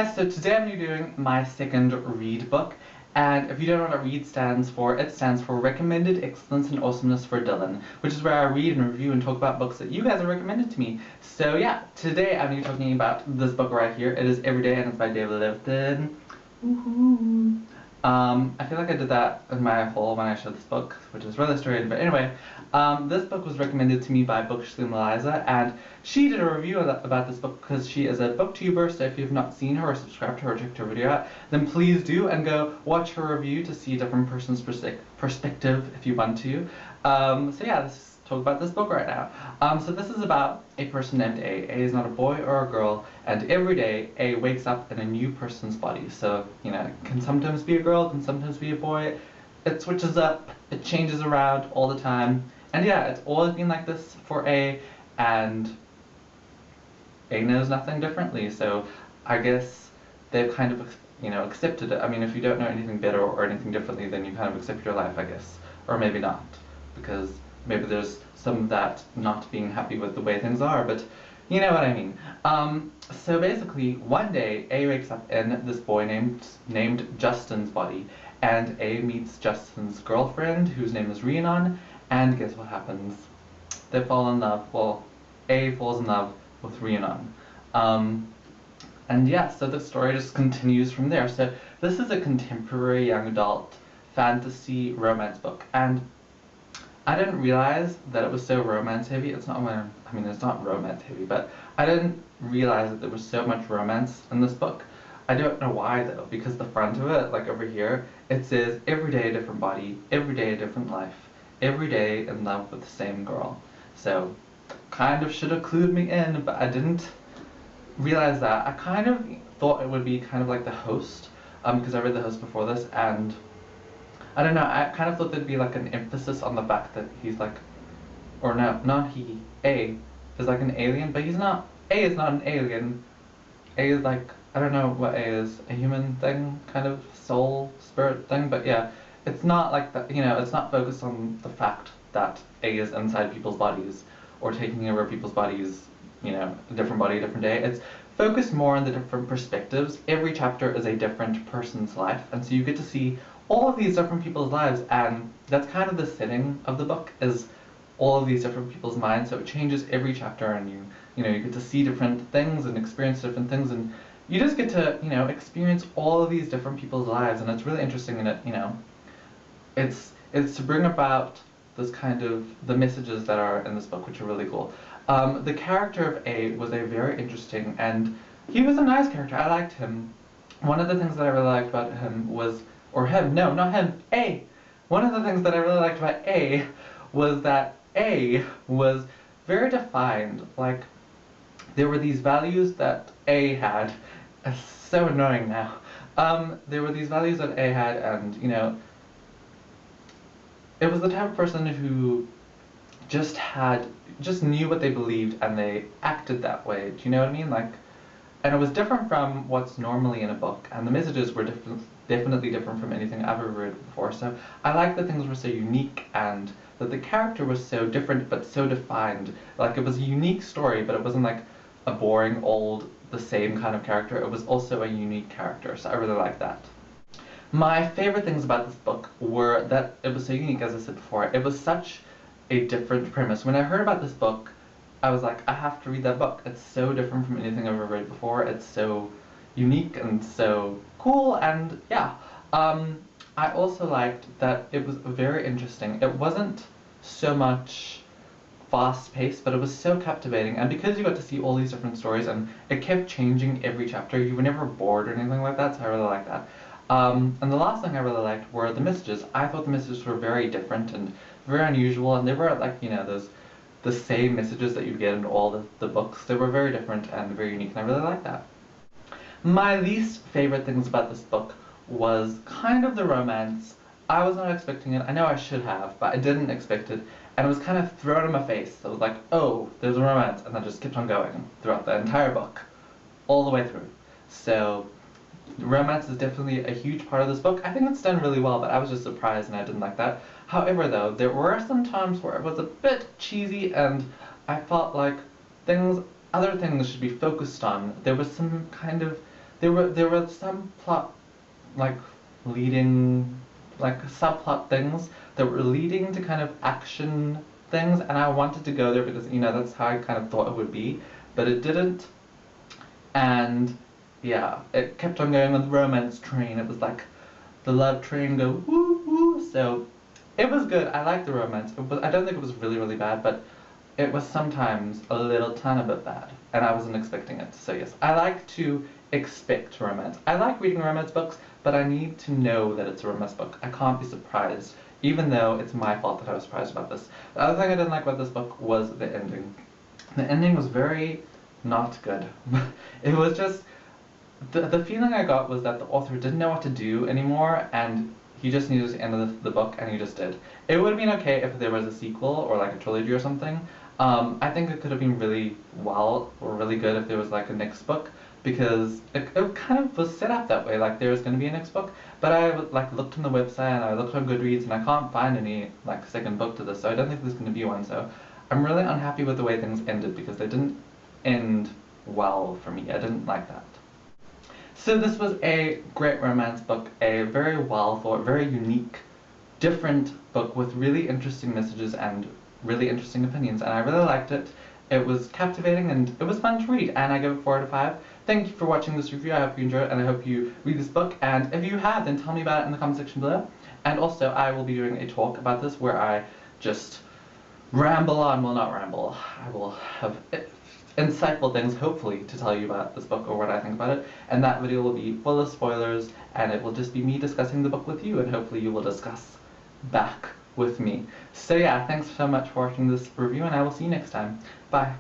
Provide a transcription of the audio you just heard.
guys, so today I'm going to be doing my second R.E.A.D book, and if you don't know what R.E.A.D stands for, it stands for Recommended Excellence and Awesomeness for Dylan, which is where I read and review and talk about books that you guys have recommended to me. So yeah, today I'm going to be talking about this book right here. It is Every Day and it's by Levithan. Woohoo! I feel like I did that in my haul when I showed this book, which is rather strange, but anyway, this book was recommended to me by bookishlymalyza, and she did a review about this book because she is a booktuber, so if you have not seen her or subscribed to her or checked her video out, then please do, and go watch her review to see a different person's perspective if you want to. So yeah, let's talk about this book right now. So this is about a person named A. A is not a boy or a girl, and every day A wakes up in a new person's body. So, you know, it can sometimes be a girl, can sometimes be a boy. It switches up, it changes around all the time. And yeah, it's always been like this for A, and A knows nothing differently. So I guess they've kind of, you know, accepted it. I mean, if you don't know anything better or anything differently, then you kind of accept your life, I guess. Or maybe not, because maybe there's some of that not being happy with the way things are, but you know what I mean. So basically, one day, A wakes up in this boy named Justin's body, and A meets Justin's girlfriend, whose name is R.E.A.D, and guess what happens? They fall in love. Well, A falls in love with R.E.A.D. And yeah, so the story just continues from there. So this is a contemporary young adult fantasy romance book, and I didn't realize that it was so romance heavy. It's not it's not romance heavy, but I didn't realize that there was so much romance in this book. I don't know why though, because the front of it, like over here, it says every day a different body, every day a different life, every day in love with the same girl. So kind of should have clued me in, but I didn't realize that. I kind of thought it would be kind of like The Host, because I read The Host before this, and I don't know, I kind of thought there'd be like an emphasis on the fact that he's like, or no, not he, A is like an alien, but he's not. A is not an alien. A is like, I don't know what A is, a human thing, kind of soul, spirit thing, but yeah, it's not like that, you know, it's not focused on the fact that A is inside people's bodies, or taking over people's bodies, you know, a different body, a different day. It's focused more on the different perspectives. Every chapter is a different person's life, and so you get to see all of these different people's lives, and that's kind of the setting of the book, is all of these different people's minds. So it changes every chapter, and you know, you get to see different things and experience different things, and you just get to, you know, experience all of these different people's lives, and it's really interesting. And it, you know, it's to bring about this kind of the messages that are in this book, which are really cool. The character of A was a very interesting, and he was a nice character. I liked him. One of the things that I really liked about him was, or him, no, not him, A. One of the things that I really liked about A was that A was very defined. Like, there were these values that A had. It's so annoying now. There were these values that A had, and, you know, it was the type of person who just knew what they believed, and they acted that way. Do you know what I mean? Like, and it was different from what's normally in a book, and the messages were definitely different from anything I've ever read before. So I like that things were so unique, and that the character was so different but so defined. Like, it was a unique story, but it wasn't like a boring old the same kind of character. It was also a unique character, so I really like that. My favorite things about this book were that it was so unique, as I said before. It was such a different premise. When I heard about this book, I was like, I have to read that book. It's so different from anything I've ever read before. It's so unique and so cool, and yeah. I also liked that it was very interesting. It wasn't so much fast-paced, but it was so captivating, and because you got to see all these different stories, and it kept changing every chapter, you were never bored or anything like that, so I really liked that. And the last thing I really liked were the messages. I thought the messages were very different and very unusual, and they were like, you know, the same messages that you get in all the books. They were very different and very unique, and I really liked that. My least favorite things about this book was kind of the romance. I was not expecting it. I know I should have, but I didn't expect it, and it was kind of thrown in my face. I was like, oh, there's a romance, and then just kept on going throughout the entire book, all the way through. So romance is definitely a huge part of this book. I think it's done really well, but I was just surprised, and I didn't like that. However, though, there were some times where it was a bit cheesy, and I felt like other things should be focused on. There was some kind of there were some plot, like, leading, like, subplot things that were leading to kind of action things, and I wanted to go there because, you know, that's how I kind of thought it would be, but it didn't. And yeah, it kept on going on the romance train. It was like the love train go woo woo. So it was good. I liked the romance. I don't think it was really, really bad, but it was sometimes a little ton bit bad, and I wasn't expecting it. So yes, I like to expect romance. I like reading romance books, but I need to know that it's a romance book. I can't be surprised, even though it's my fault that I was surprised about this. The other thing I didn't like about this book was the ending. The ending was very not good. It was just, the feeling I got was that the author didn't know what to do anymore, and he just needed to end the book, and he just did. It would have been okay if there was a sequel or like a trilogy or something. I think it could have been really well or really good if there was like a next book, because it kind of was set up that way, like there was going to be a next book. But I like looked on the website and I looked on Goodreads and I can't find any like second book to this, so I don't think there's going to be one. So I'm really unhappy with the way things ended because they didn't end well for me. I didn't like that. So this was a great romance book, a very well thought, very unique, different book with really interesting messages and really interesting opinions, and I really liked it. It was captivating and it was fun to read, and I give it 4 out of 5. Thank you for watching this review. I hope you enjoyed it, and I hope you read this book, and if you have, then tell me about it in the comment section below. And also, I will be doing a talk about this where I just ramble on. Well, not ramble. I will have insightful things, hopefully, to tell you about this book or what I think about it. And that video will be full of spoilers, and it will just be me discussing the book with you, and hopefully you will discuss back with me. So yeah, thanks so much for watching this review, and I will see you next time. Bye.